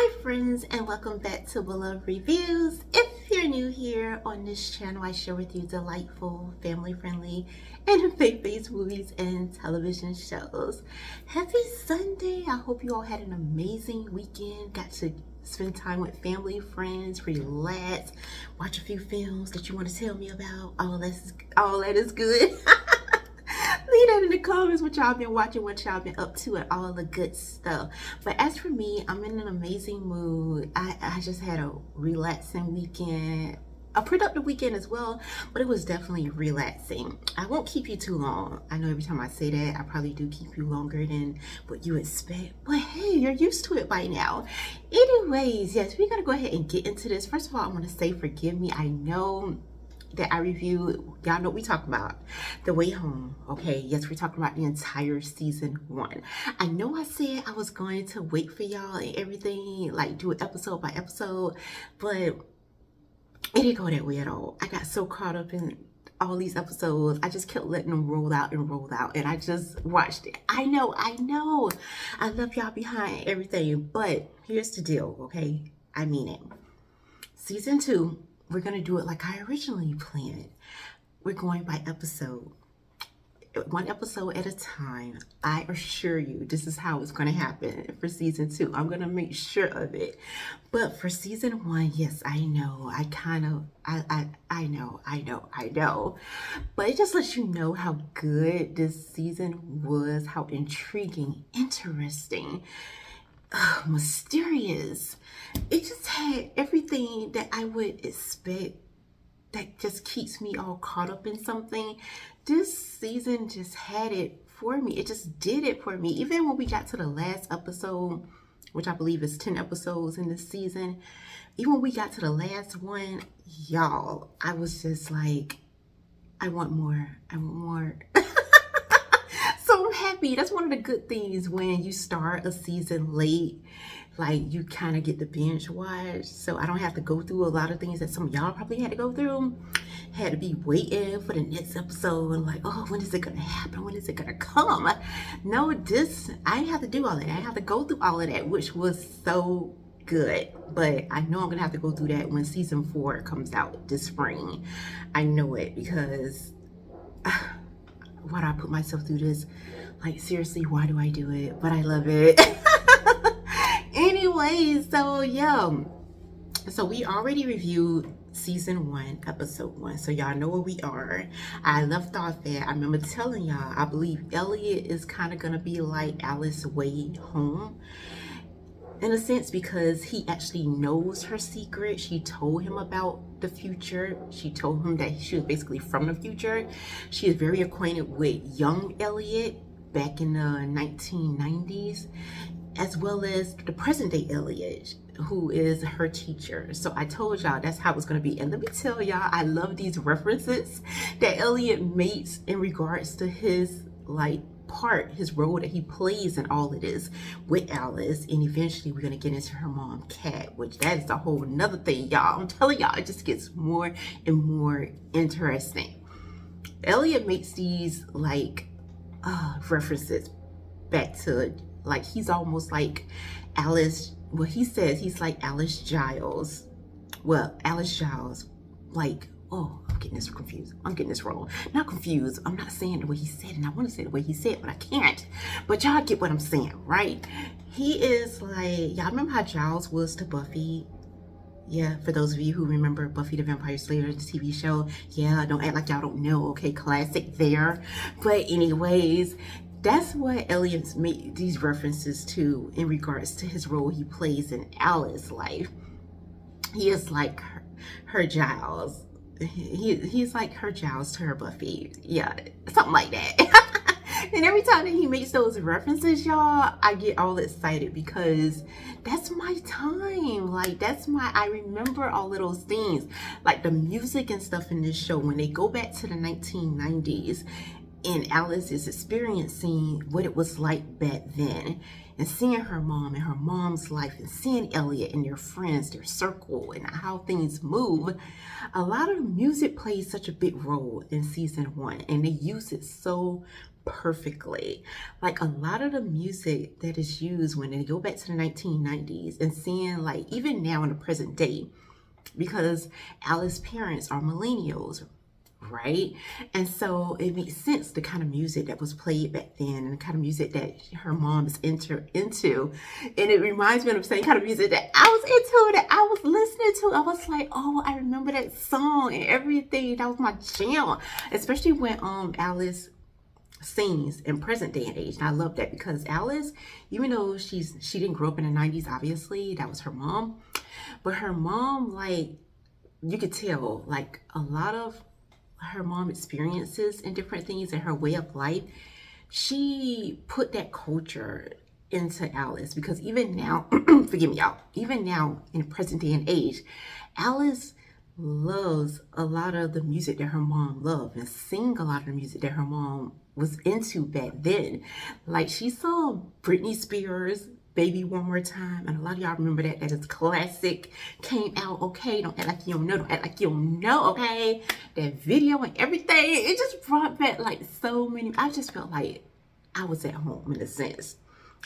Hi friends, and welcome back to Beloved Reviews. If you're new here on this channel, I share with you delightful, family-friendly, and faith-based movies and television shows. Happy Sunday! I hope you all had an amazing weekend, got to spend time with family, friends, relax, watch a few films that you want to tell me about. All that is good. Leave that in the comments what y'all been watching, what y'all been up to, and all the good stuff. But as for me, I'm in an amazing mood. I just had a relaxing weekend, a productive weekend as well, but it was definitely relaxing. I won't keep you too long. I know every time I say that, I probably do keep you longer than what you expect, but hey, you're used to it by now. Anyways, yes, we're gonna go ahead and get into this. First of all, I want to say forgive me. I know that I review, y'all know what we talk about, The Way Home. Okay, yes, we're talking about the entire season 1. I know I said I was going to wait for y'all and everything, like do it episode by episode, but it didn't go that way at all. I got so caught up in all these episodes, I just kept letting them roll out, and I just watched it. I know, I love y'all behind everything, but here's the deal, okay? I mean it. Season 2, we're going to do it like I originally planned. We're going by episode. One episode at a time. I assure you, this is how it's going to happen for season 2. I'm going to make sure of it. But for season 1, yes, I know. I know. But it just lets you know how good this season was, how intriguing, interesting, mysterious. It just had everything that I would expect that just keeps me all caught up in something. This season just had it for me. It just did it for me. Even when we got to the last episode, which I believe is 10 episodes in this season, even when we got to the last one, y'all, I was just like, I want more. So I'm happy. That's one of the good things when you start a season late. Like, you kind of get the binge watch, so I don't have to go through a lot of things that some of y'all probably had to go through. Had to be waiting for the next episode and like, oh, when is it gonna happen? When is it gonna come? No, I didn't have to do all that. I didn't have to go through all of that, which was so good. But I know I'm gonna have to go through that when season 4 comes out this spring. I know it, because why do I put myself through this? Like, seriously, why do I do it? But I love it. Anyways, so yeah, so we already reviewed season 1 episode 1, so y'all know where we are. I left off at, I remember telling y'all, I believe Elliot is kind of gonna be like Alice's way home in a sense, because he actually knows her secret. She told him about the future. She told him that she was basically from the future. She is very acquainted with young Elliot back in the 1990s, as well as the present day Elliot, who is her teacher. So I told y'all that's how it's going to be. And let me tell y'all, I love these references that Elliot makes in regards to his his role that he plays in all of this with Alice. And eventually we're going to get into her mom, Kat, which that is a whole nother thing, y'all. I'm telling y'all, it just gets more and more interesting. Elliot makes these references back to, like, he's almost like Alice. Well, he says he's like Alice Giles. Well, Alice Giles, like, oh, I'm getting this confused. I'm getting this wrong. Not confused. I'm not saying the way he said it, and I want to say the way he said it, but I can't. But y'all get what I'm saying, right? He is like, y'all remember how Giles was to Buffy? Yeah, for those of you who remember Buffy the Vampire Slayer, the TV show. Yeah, don't act like y'all don't know, okay? Classic there. But anyways, that's what Elliot's made these references to in regards to his role he plays in Alice's life. He is like her Giles. He's like her Giles to her Buffy. Yeah, something like that. And every time that he makes those references, y'all, I get all excited, because that's my time. Like, I remember all of those things. Like the music and stuff in this show, when they go back to the 1990s, And Alice is experiencing what it was like back then, and seeing her mom and her mom's life, and seeing Elliot and their friends, their circle, and how things move. A lot of music plays such a big role in season 1, and they use it so perfectly. Like a lot of the music that is used when they go back to the 1990s, and seeing like even now in the present day, because Alice's parents are millennials, right? And so it makes sense the kind of music that was played back then, and the kind of music that her mom is into. And it reminds me of the same kind of music that I was into, that I was listening to. I was like, oh, I remember that song and everything. That was my jam, especially when Alice sings in present day and age. And I love that, because Alice, even though she didn't grow up in the 90s, obviously that was her mom, but her mom, like, you could tell like a lot of her mom experiences and different things and her way of life, she put that culture into Alice. Because even now, forgive me y'all, even now in present day and age, Alice loves a lot of the music that her mom loved, and sing a lot of the music that her mom was into back then. Like she saw Britney Spears, Baby One More Time, and a lot of y'all remember that. That is classic. Came out, okay? Don't act like you don't know. Don't act like you don't know, okay? That video and everything, it just brought back like so many. I just felt like I was at home in a sense.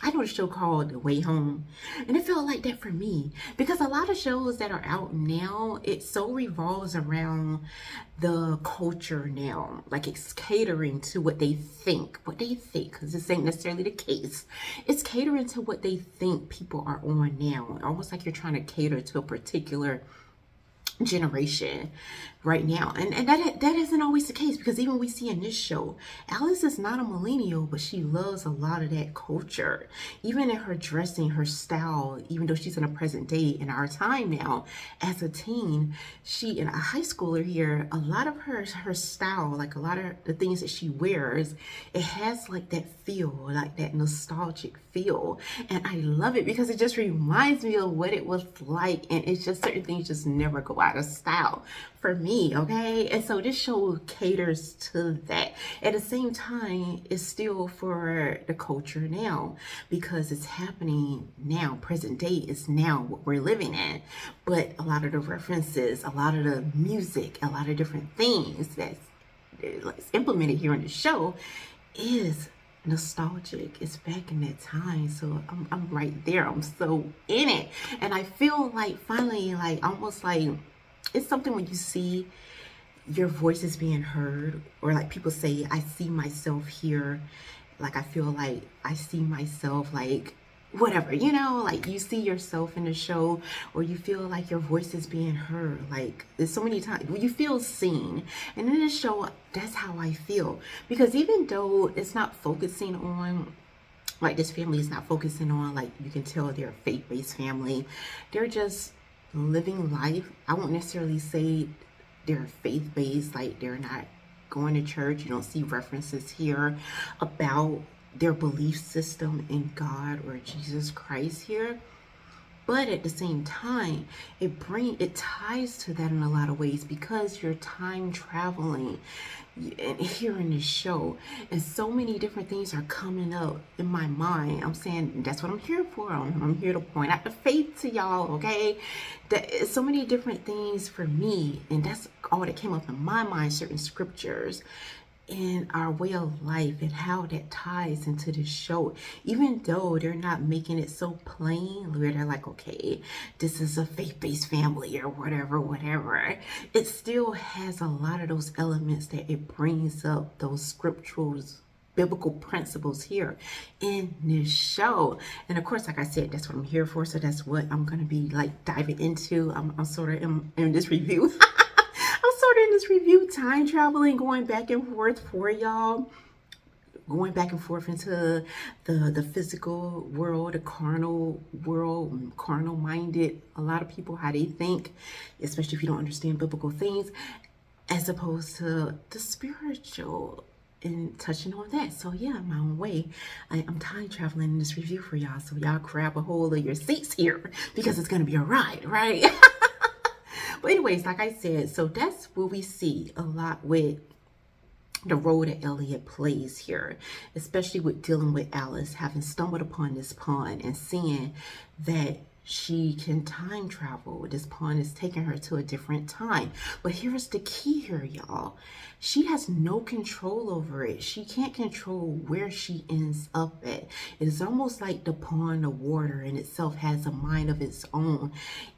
I know a show called The Way Home, and it felt like that for me, because a lot of shows that are out now, it so revolves around the culture now. Like it's catering to what they think, because this ain't necessarily the case. It's catering to what they think people are on now, almost like you're trying to cater to a particular generation right now, and that isn't always the case, because even we see in this show, Alice is not a millennial, but she loves a lot of that culture, even in her dressing, her style. Even though she's in a present day in our time now, as a teen, she in a high schooler here, a lot of her style, like a lot of the things that she wears, it has like that feel, like that nostalgic feel, and I love it because it just reminds me of what it was like, and it's just certain things just never go out of style for me, okay? And so this show caters to that. At the same time, it's still for the culture now, because it's happening now. Present day is now what we're living in. But a lot of the references, a lot of the music, a lot of different things that's implemented here in the show is nostalgic. It's back in that time, so I'm right there. I'm so in it, and I feel like finally, like almost like it's something when you see your voice is being heard, or like people say, I see myself here. Like I feel like I see myself, like whatever, you know, like you see yourself in the show, or you feel like your voice is being heard. Like there's so many times you feel seen, and in this show, that's how I feel. Because even though it's not focusing on, like this family is not focusing on, like you can tell they're a faith-based family, they're just living life. I won't necessarily say they're faith-based, like they're not going to church. You don't see references here about their belief system in God or Jesus Christ here. But at the same time, it ties to that in a lot of ways, because you're time traveling and here in this show, and so many different things are coming up in my mind. I'm saying that's what I'm here for. I'm here to point out the faith to y'all, okay? That so many different things for me, and that's all that came up in my mind. Certain scriptures in our way of life, and how that ties into the show, even though they're not making it so plain where they're like, okay, this is a faith-based family or whatever, it still has a lot of those elements that it brings up, those scriptural biblical principles here in this show. And of course, like I said, that's what I'm here for, so that's what I'm gonna be like diving into. I'm sort of in this review time traveling, going back and forth for y'all, going back and forth into the physical world, the carnal world, carnal minded, a lot of people, how they think, especially if you don't understand biblical things, as opposed to the spiritual, and touching on that. So yeah, my own way, I'm time traveling in this review for y'all, so y'all grab a hold of your seats here, because it's gonna be a ride, right? But anyways, like I said, so that's what we see a lot with the role that Elliot plays here, especially with dealing with Alice, having stumbled upon this pond and seeing that she can time travel. This pond is taking her to a different time. But here's the key here, y'all. She has no control over it. She can't control where she ends up at. It's almost like the pond, the water in itself has a mind of its own,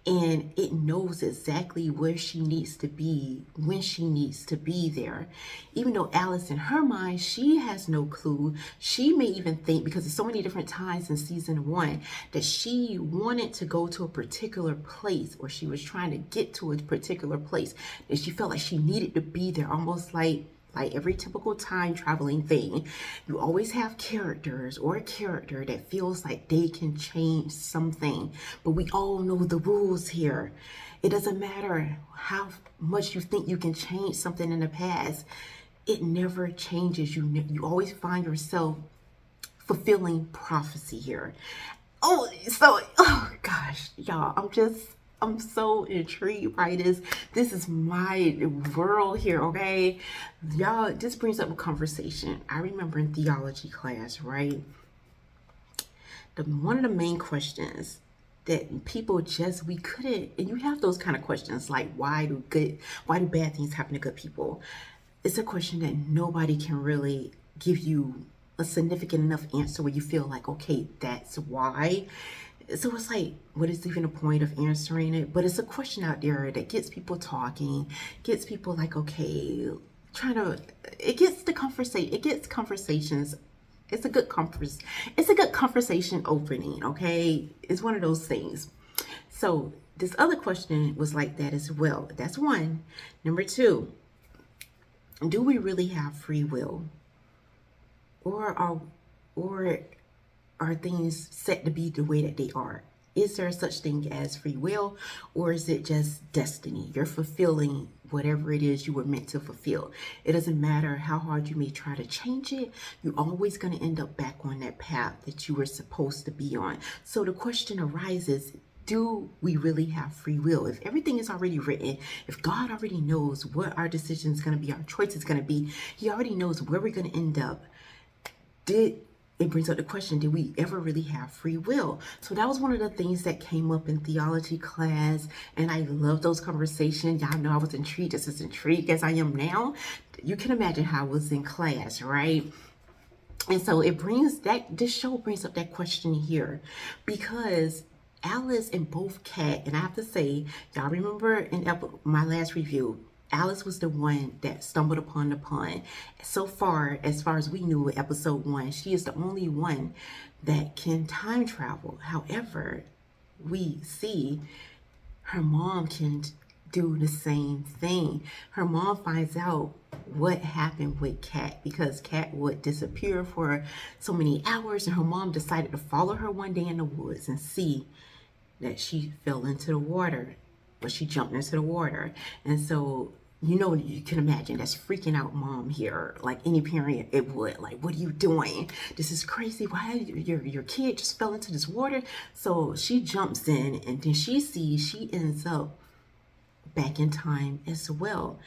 and it knows exactly where she needs to be when she needs to be there. Even though Alice, in her mind, she has no clue. She may even think, because there's so many different times in season 1, that she wanted to go to a particular place, or she was trying to get to a particular place, that she felt like she needed to be there, almost like every typical time traveling thing. You always have characters or a character that feels like they can change something, but we all know the rules here. It doesn't matter how much you think you can change something in the past. It never changes. You always find yourself fulfilling prophecy here. Oh gosh, y'all, I'm so intrigued by this. This is my world here, okay? Y'all, this brings up a conversation. I remember in theology class, right? One of the main questions that people we couldn't, and you have those kind of questions like, why do bad things happen to good people? It's a question that nobody can really give you a significant enough answer where you feel like, okay, that's why. So it's like, what is even the point of answering it? But it's a question out there that gets people talking, gets people like, okay, it gets conversations. It's a good conversation opening, okay? It's one of those things. So this other question was like that as well. That's one. Number 2, do we really have free will? Or are things set to be the way that they are? Is there such thing as free will, or is it just destiny? You're fulfilling whatever it is you were meant to fulfill. It doesn't matter how hard you may try to change it. You're always going to end up back on that path that you were supposed to be on. So the question arises, do we really have free will? If everything is already written, if God already knows what our decision is going to be, our choice is going to be, he already knows where we're going to end up. It brings up the question, did we ever really have free will? So that was one of the things that came up in theology class, and I love those conversations. Y'all know I was intrigued, just as intrigued as I am now. You can imagine how I was in class, right? And so this show brings up that question here, because Alice and both Kat, and I have to say, y'all remember in my last review, Alice was the one that stumbled upon the pond. So far as we knew in episode 1, she is the only one that can time travel. However, we see her mom can do the same thing. Her mom finds out what happened with Kat, because Kat would disappear for so many hours, and her mom decided to follow her one day in the woods and see that she fell into the water. But she jumped into the water. And so, you can imagine that's freaking out mom here, like any parent it would. Like, what are you doing? This is crazy. Why your kid just fell into this water? So she jumps in, and then she ends up back in time as well.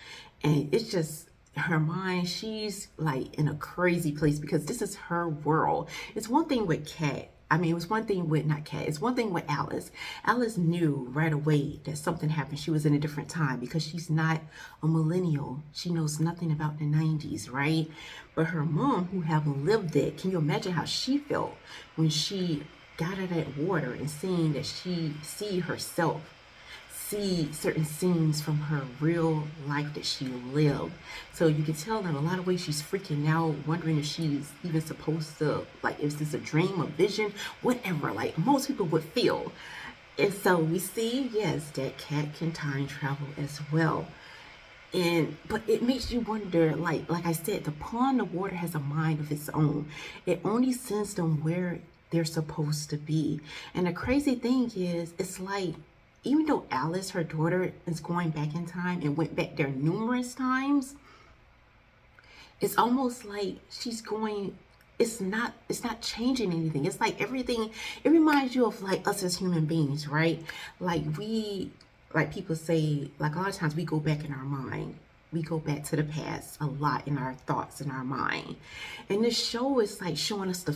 And it's just her mind, she's like in a crazy place, because this is her world. It's one thing with Kat. It was one thing with, not Kat, it's one thing with Alice. Alice knew right away that something happened. She was in a different time, because she's not a millennial. She knows nothing about the 90s, right? But her mom, who haven't lived it, can you imagine how she felt when she got out of that water and seeing that see certain scenes from her real life that she lived. So you can tell in a lot of ways she's freaking out, wondering if she's even supposed to, like, is this a dream, a vision, whatever, like most people would feel. And so we see, yes, that Kat can time travel as well. But it makes you wonder, like I said, the pond, the water has a mind of its own. It only sends them where they're supposed to be. And the crazy thing is, it's like, even though Alice, her daughter, is going back in time and went back there numerous times, it's almost like it's not changing anything. It's like everything, it reminds you of like us as human beings, right? Like people say, like a lot of times we go back in our mind we go back to the past a lot in our thoughts and our mind. And this show is like showing us the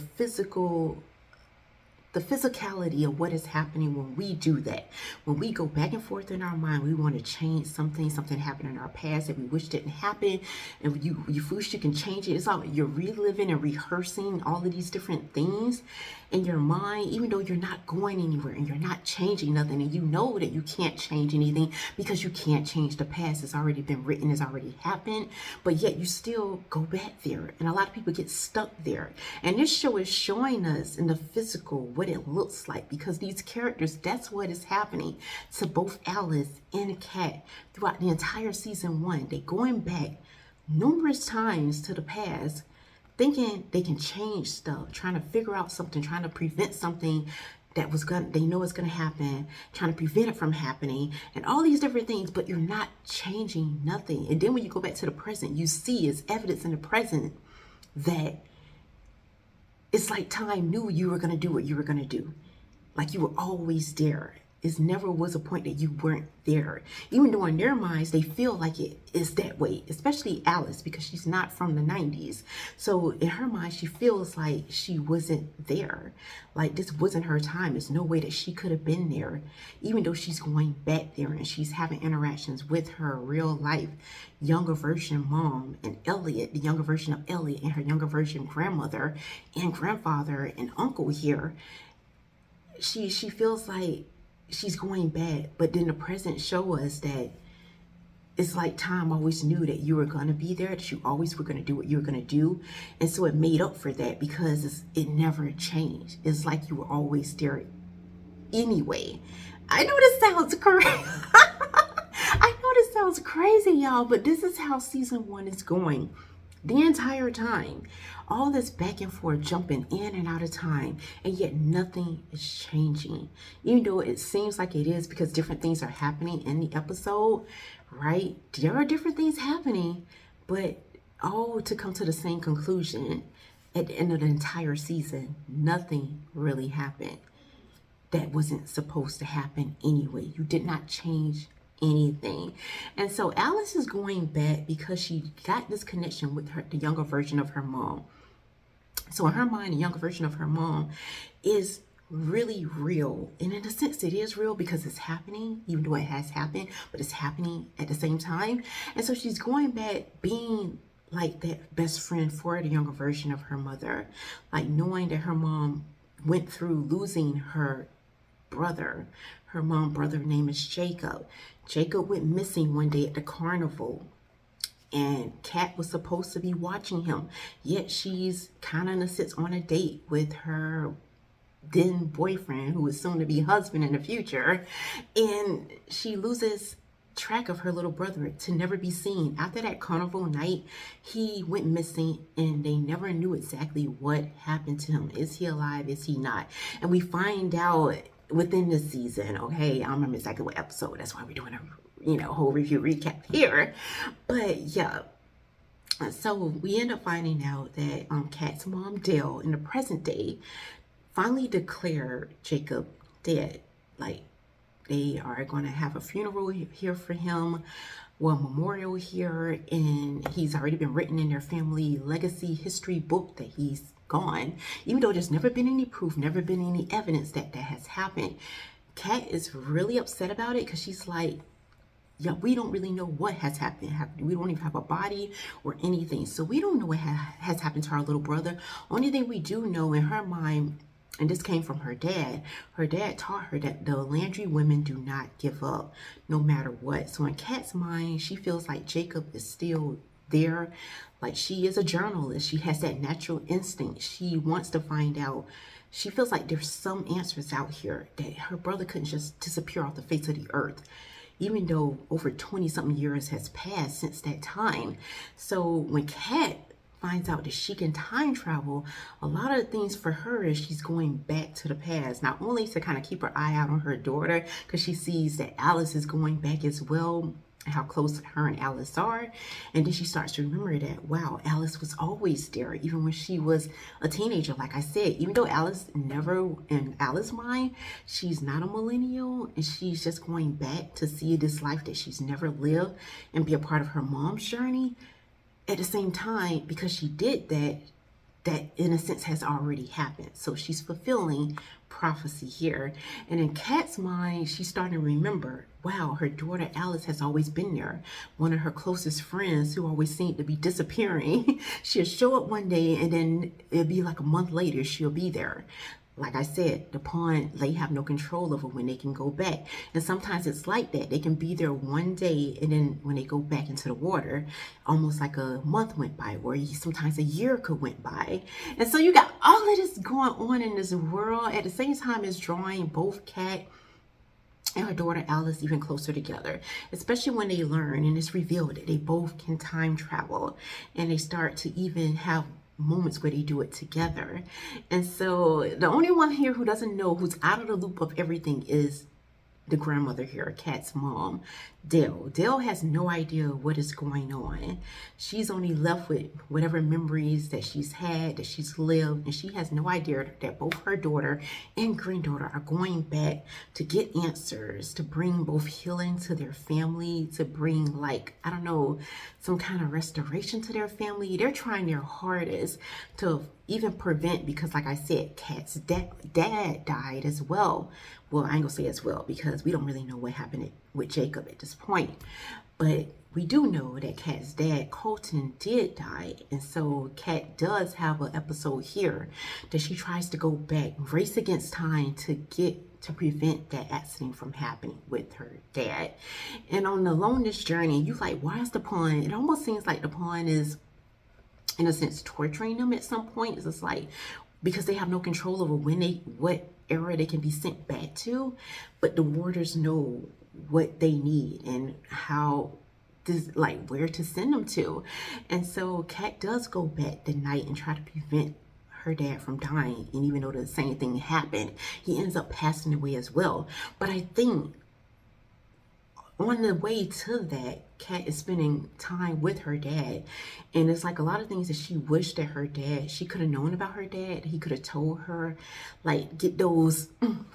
physicality of what is happening when we do that. When we go back and forth in our mind, we want to change something happened in our past that we wish didn't happen, and you wish you can change it. It's all you're reliving and rehearsing all of these different things in your mind, even though you're not going anywhere and you're not changing nothing, and you know that you can't change anything because you can't change the past. It's already been written, it's already happened, but yet you still go back there, and a lot of people get stuck there. And this show is showing us in the physical what it looks like, because these characters, that's what is happening to both Alice and Kat throughout the entire season 1. They're going back numerous times to the past, thinking they can change stuff, trying to figure out something, trying to prevent something that they know is going to happen, trying to prevent it from happening, and all these different things, but you're not changing nothing. And then when you go back to the present, you see as evidence in the present that it's like time knew you were going to do what you were going to do. Like you were always there. It never was a point that you weren't there. Even though in their minds, they feel like it is that way, especially Alice, because she's not from the 90s. So in her mind, she feels like she wasn't there. Like this wasn't her time. There's no way that she could have been there, even though she's going back there and she's having interactions with her real life younger version mom and Elliot, the younger version of Elliot, and her younger version grandmother and grandfather and uncle here. She feels like she's going back, but then the present show us that it's like time always knew that you were going to be there, that you always were going to do what you were going to do. And so it made up for that because it never changed. It's like you were always there anyway. I know this sounds crazy. I know this sounds crazy, y'all, but this is how season 1 is going. The entire time, all this back and forth, jumping in and out of time, and yet nothing is changing. Even though it seems like it is, because different things are happening in the episode, right? There are different things happening, but all to come to the same conclusion at the end of the entire season. Nothing really happened that wasn't supposed to happen anyway. You did not change anything. And so Alice is going back because she got this connection with the younger version of her mom. So in her mind, the younger version of her mom is really real. And in a sense, it is real because it's happening, even though it has happened, but it's happening at the same time. And so she's going back being like that best friend for the younger version of her mother, like knowing that her mom went through losing her brother. Her mom's brother name is Jacob. Jacob went missing one day at the carnival, and Kat was supposed to be watching him, yet she's kind of sits on a date with her then boyfriend, who is soon to be husband in the future, and she loses track of her little brother to never be seen. After that carnival night, he went missing, and they never knew exactly what happened to him. Is he alive? Is he not? And we find out within this season. Okay, I don't remember exactly what episode. That's why we're doing a whole review recap here. But yeah, so we end up finding out that Kat's mom Dale in the present day finally declared Jacob dead. Like they are going to have a funeral here for him, well, memorial here, and he's already been written in their family legacy history book that he's gone, even though there's never been any proof, never been any evidence that has happened. Kat is really upset about it because she's like, yeah, we don't really know what has happened. We don't even have a body or anything, so we don't know what has happened to our little brother. Only thing we do know in her mind, and this came from her dad taught her that the Landry women do not give up no matter what. So in Kat's mind, she feels like Jacob is still there. Like she is a journalist. She has that natural instinct. She wants to find out. She feels like there's some answers out here that her brother couldn't just disappear off the face of the earth, even though over 20 something years has passed since that time. So when Kat finds out that she can time travel, a lot of the things for her is she's going back to the past, not only to kind of keep her eye out on her daughter, because she sees that Alice is going back as well, how close her and Alice are. And then she starts to remember that, wow, Alice was always there, even when she was a teenager. Like I said, even though Alice never, in Alice's mind, she's not a millennial and she's just going back to see this life that she's never lived and be a part of her mom's journey. At the same time, because she did that, that in a sense has already happened. So she's fulfilling prophecy here. And in Kat's mind, she's starting to remember, wow, her daughter Alice has always been there. One of her closest friends who always seemed to be disappearing. She'll show up one day and then it'll be like a month later, she'll be there. Like I said, the pond, they have no control over when they can go back. And sometimes it's like that. They can be there one day and then when they go back into the water, almost like a month went by, or sometimes a year could went by. And so you got all of this going on in this world at the same time as drawing both Kat and her daughter Alice even closer together, especially when they learn and it's revealed that they both can time travel and they start to even have moments where they do it together. And so the only one here who doesn't know, who's out of the loop of everything, is the grandmother here, Kat's mom, Dale. Dale has no idea what is going on. She's only left with whatever memories that she's had, that she's lived, and she has no idea that both her daughter and granddaughter are going back to get answers, to bring both healing to their family, to bring, like, I don't know, some kind of restoration to their family. They're trying their hardest to even prevent, because like I said, Kat's dad died as well. Well, I ain't gonna say as well because we don't really know what happened with Jacob at this point. But we do know that Kat's dad, Colton, did die. And so Kat does have an episode here that she tries to go back, race against time to prevent that accident from happening with her dad. And on the loneliness journey, you like, why is the pond? It almost seems like the pond is, in a sense, torturing them at some point. It's just like, because they have no control over what era they can be sent back to, but the warders know what they need and how this, like, where to send them to. And so Kat does go back the night and try to prevent her dad from dying. And even though the same thing happened, he ends up passing away as well. But I think on the way to that, Kat is spending time with her dad, and it's like a lot of things that she wished that her dad, she could have known about her dad. He could have told her, like, get those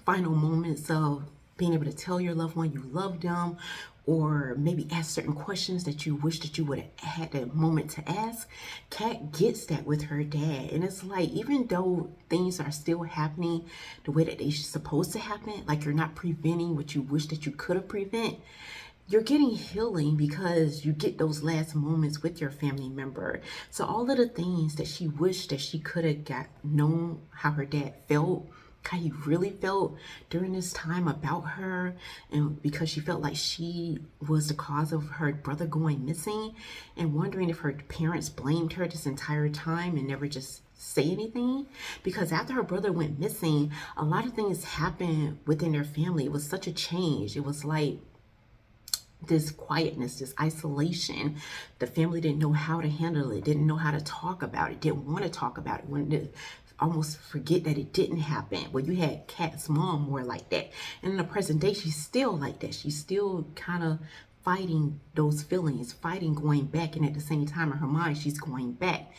final moments of being able to tell your loved one you love them, or maybe ask certain questions that you wish that you would have had a moment to ask. Kat gets that with her dad. And it's like, even though things are still happening the way that they're supposed to happen, like you're not preventing what you wish that you could have prevented, you're getting healing because you get those last moments with your family member. So all of the things that she wished that she could have known how her dad felt, how he really felt during this time about her, and because she felt like she was the cause of her brother going missing, and wondering if her parents blamed her this entire time and never just say anything. Because after her brother went missing, a lot of things happened within their family. It was such a change. It was like this quietness, this isolation. The family didn't know how to handle it, didn't know how to talk about it, didn't want to talk about it, wanted to almost forget that it didn't happen. Well, you had Kat's mom more like that. And in the present day, she's still like that. She's still kind of fighting those feelings, fighting going back. And at the same time, in her mind, she's going back.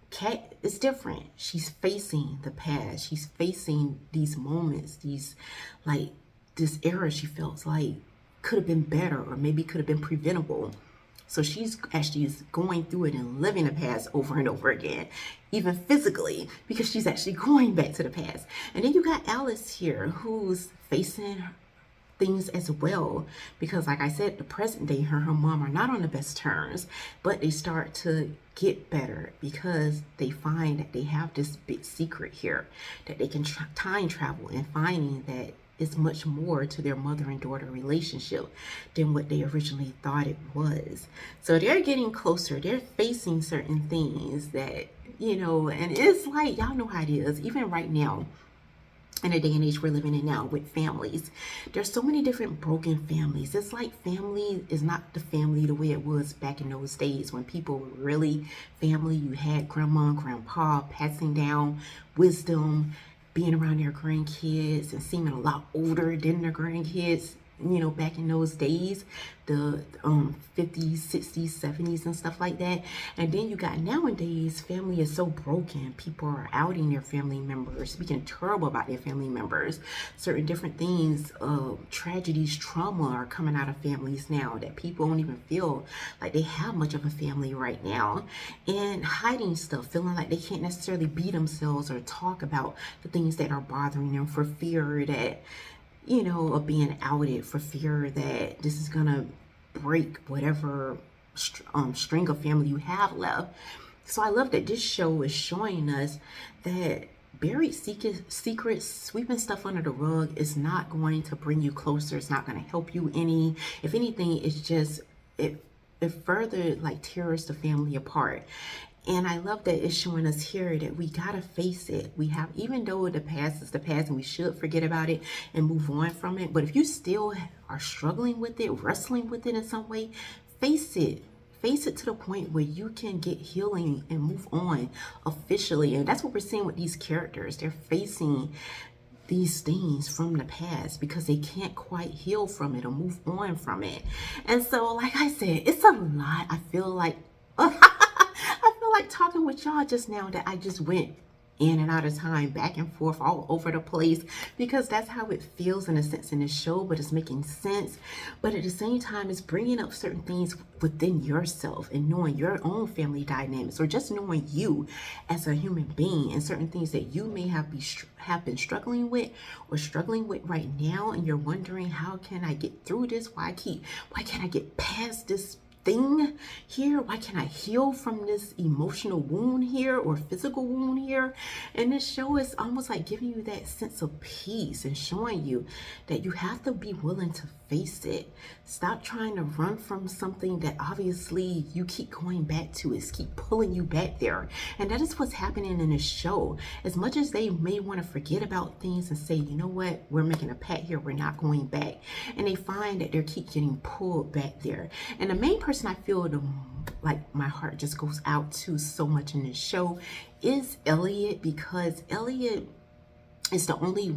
Kat is different. She's facing the past. She's facing these moments, these, like, this era she feels like could have been better, or maybe could have been preventable. So she's actually going through it and living the past over and over again, even physically, because she's actually going back to the past. And then you got Alice here, who's facing things as well, because like I said, the present day, her and her mom are not on the best terms, but they start to get better because they find that they have this big secret here, that they can time travel, and finding that is much more to their mother and daughter relationship than what they originally thought it was. So they're getting closer. They're facing certain things that, you know, and it's like, y'all know how it is. Even right now, in the day and age we're living in now with families, there's so many different broken families. It's like family is not the family the way it was back in those days when people were really family. You had grandma and grandpa passing down wisdom, being around their grandkids and seeming a lot older than their grandkids. back in those days, the 50s, 60s, 70s and stuff like that. And then you got nowadays, family is so broken. People are outing their family members, speaking terrible about their family members. Certain different things, tragedies, trauma are coming out of families now that people don't even feel like they have much of a family right now. And hiding stuff, feeling like they can't necessarily be themselves or talk about the things that are bothering them for fear that, of being outed, for fear that this is gonna break whatever string of family you have left. So I love that this show is showing us that buried secrets, sweeping stuff under the rug is not going to bring you closer. It's not going to help you any. If anything, it's just it further like tears the family apart. And I love that it's showing us here that we gotta face it. We have, even though the past is the past and we should forget about it and move on from it, but if you still are struggling with it, wrestling with it in some way, face it. Face it to the point where you can get healing and move on officially. And that's what we're seeing with these characters. They're facing these things from the past because they can't quite heal from it or move on from it. And so, like I said, it's a lot. I feel like talking with y'all just now that I just went in and out of time, back and forth, all over the place, because that's how it feels in a sense in this show, but it's making sense. But at the same time, it's bringing up certain things within yourself and knowing your own family dynamics, or just knowing you as a human being and certain things that you may have been struggling with or struggling with right now, and you're wondering, how can I get through this? Why can't I get past this thing here? Why can't I heal from this emotional wound here or physical wound here? And this show is almost like giving you that sense of peace and showing you that you have to be willing to face it. Stop trying to run from something that obviously you keep going back to. It's keep pulling you back there. And that is what's happening in this show. As much as they may want to forget about things and say, you know what, we're making a pact here, we're not going back. And they find that they keep getting pulled back there. And the main person I feel like my heart just goes out to so much in this show is Elliot, because Elliot is the only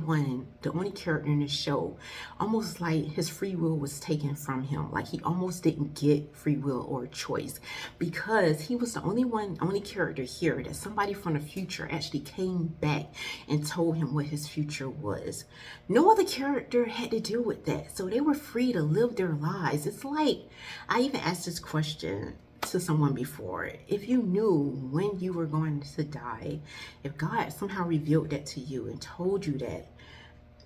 character in the show, almost like his free will was taken from him. Like he almost didn't get free will or choice, because he was the only character here that somebody from the future actually came back and told him what his future was. No other character had to deal with that. So they were free to live their lives. It's like, I even asked this question to someone before. If you knew when you were going to die, if God somehow revealed that to you and told you that,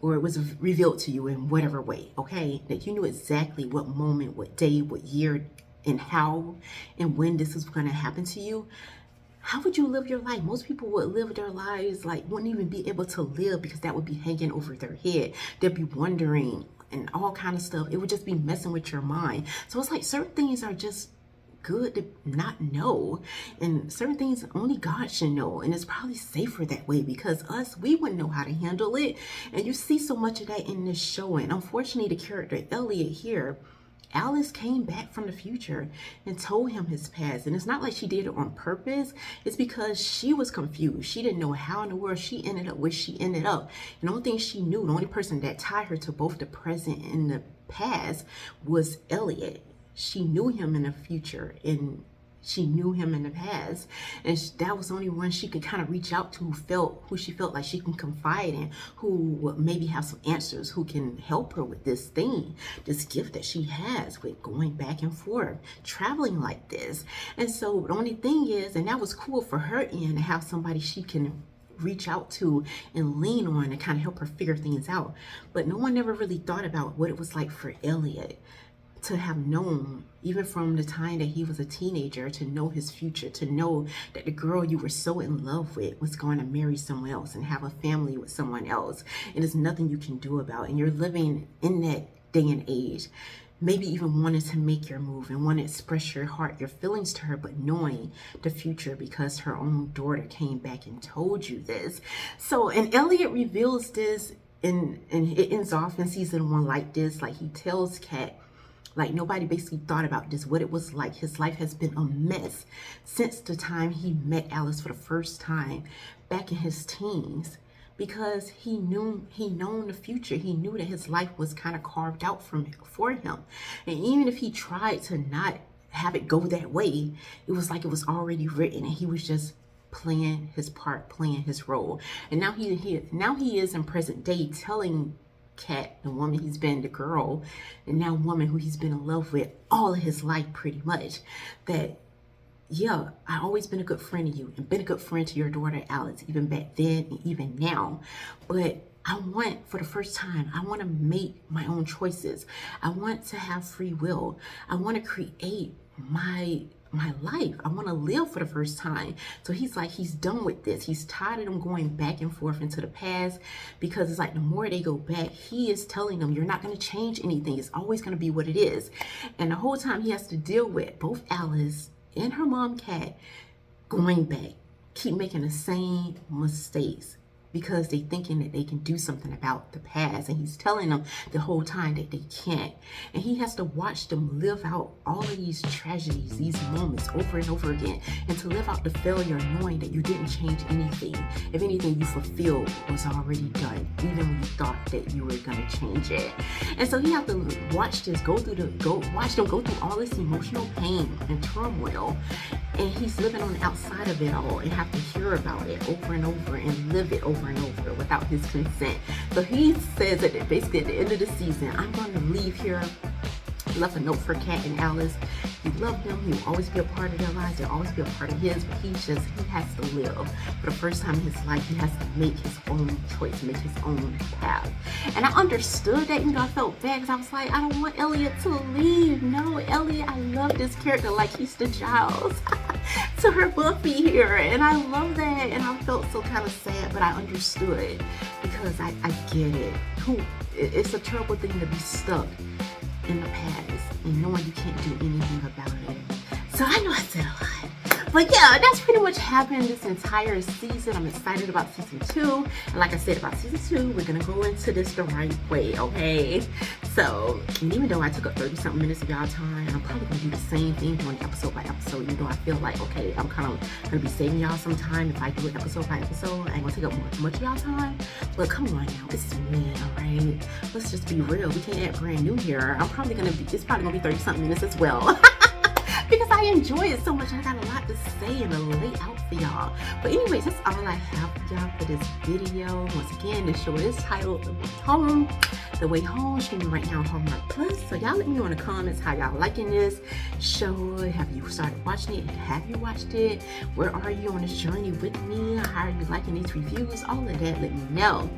or it was revealed to you in whatever way, okay, that you knew exactly what moment, what day, what year, and how and when this is going to happen to you, how would you live your life? Most people would live their lives like wouldn't even be able to live, because that would be hanging over their head. They'd be wondering and all kind of stuff. It would just be messing with your mind. So it's like certain things are just good to not know, and certain things only God should know, and it's probably safer that way, because we wouldn't know how to handle it. And you see so much of that in this show. And unfortunately, the character Elliot here, Alice came back from the future and told him his past. And it's not like she did it on purpose. It's because she was confused. She didn't know how in the world she ended up where she ended up. And the only thing she knew, the only person that tied her to both the present and the past was Elliot. She knew him in the future and she knew him in the past, and that was the only one she could kind of reach out to, who she felt like she can confide in, who would maybe have some answers, who can help her with this thing, this gift that she has with going back and forth, traveling like this. And so the only thing is, and that was cool for her to have somebody she can reach out to and lean on and kind of help her figure things out. But no one ever really thought about what it was like for Elliot to have known, even from the time that he was a teenager, to know his future, to know that the girl you were so in love with was going to marry someone else and have a family with someone else, and there's nothing you can do about it. And you're living in that day and age, maybe even wanting to make your move and want to express your heart, your feelings to her, but knowing the future because her own daughter came back and told you this. So, and Elliot reveals this, and it ends off in season 1 like this. Like, he tells Kat, like, nobody basically thought about this, what it was like. His life has been a mess since the time he met Alice for the first time back in his teens. because he knew the future. He knew that his life was kind of carved out for him. And even if he tried to not have it go that way, it was like it was already written, and he was just playing his part, playing his role. And now he is in present day telling Kat, the woman he's been, the girl, and now woman who he's been in love with all of his life pretty much, that yeah, I always been a good friend to you and been a good friend to your daughter Alex, even back then and even now. But I want, for the first time, I want to make my own choices. I want to have free will. I want to create my life. I want to live for the first time. So he's like, he's done with this. He's tired of them going back and forth into the past, because it's like the more they go back, he is telling them, you're not going to change anything. It's always going to be what it is. And the whole time he has to deal with both Alice and her mom Kat going back, keep making the same mistakes, because they thinking that they can do something about the past, and he's telling them the whole time that they can't. And he has to watch them live out all of these tragedies, these moments over and over again, and to live out the failure knowing that you didn't change anything. If anything, you fulfilled what's already done, even when you thought that you were going to change it. And so he has to watch this watch them go through all this emotional pain and turmoil, and he's living on the outside of it all and have to hear about it over and over and live it over and over without his consent. So he says that basically at the end of the season, I'm going to leave here. He left a note for Kat and Alice. He loved them. He will always be a part of their lives. They'll always be a part of his, but he has to live. For the first time in his life, he has to make his own choice, make his own path. And I understood that, even though I felt bad, because I was like, I don't want Elliot to leave. No, Elliot, I love this character like he's the Giles to her Buffy here. And I love that. And I felt so kind of sad, but I understood, because I get it. It's a terrible thing to be stuck in the past and knowing you can't do anything about it. So I know I said a lot, but yeah, that's pretty much happened this entire season. I'm excited about season 2, and like I said about season 2, we're gonna go into this the right way, okay? So, and even though I took up 30-something minutes of y'all time, I'm probably gonna do the same thing, doing episode by episode, even though I feel like, okay, I'm kind of gonna be saving y'all some time if I do it episode by episode. I ain't gonna take up much of y'all time, but come on now, it's me, all right? Let's just be real. We can't act brand new here. It's probably gonna be 30-something minutes as well. Because I enjoy it so much, and I got a lot to say and to lay out for y'all. But anyways, that's all I have for y'all for this video. Once again, this show is titled The Way Home, streaming right now on Hallmark Plus. So y'all let me know in the comments how y'all liking this show. Have you started watching it? Have you watched it? Where are you on this journey with me? How are you liking these reviews? All of that, let me know.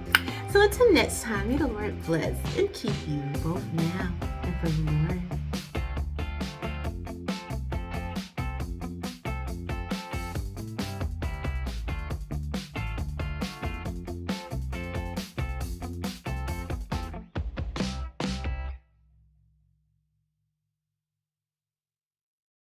So until next time, may the Lord bless and keep you both now and forevermore.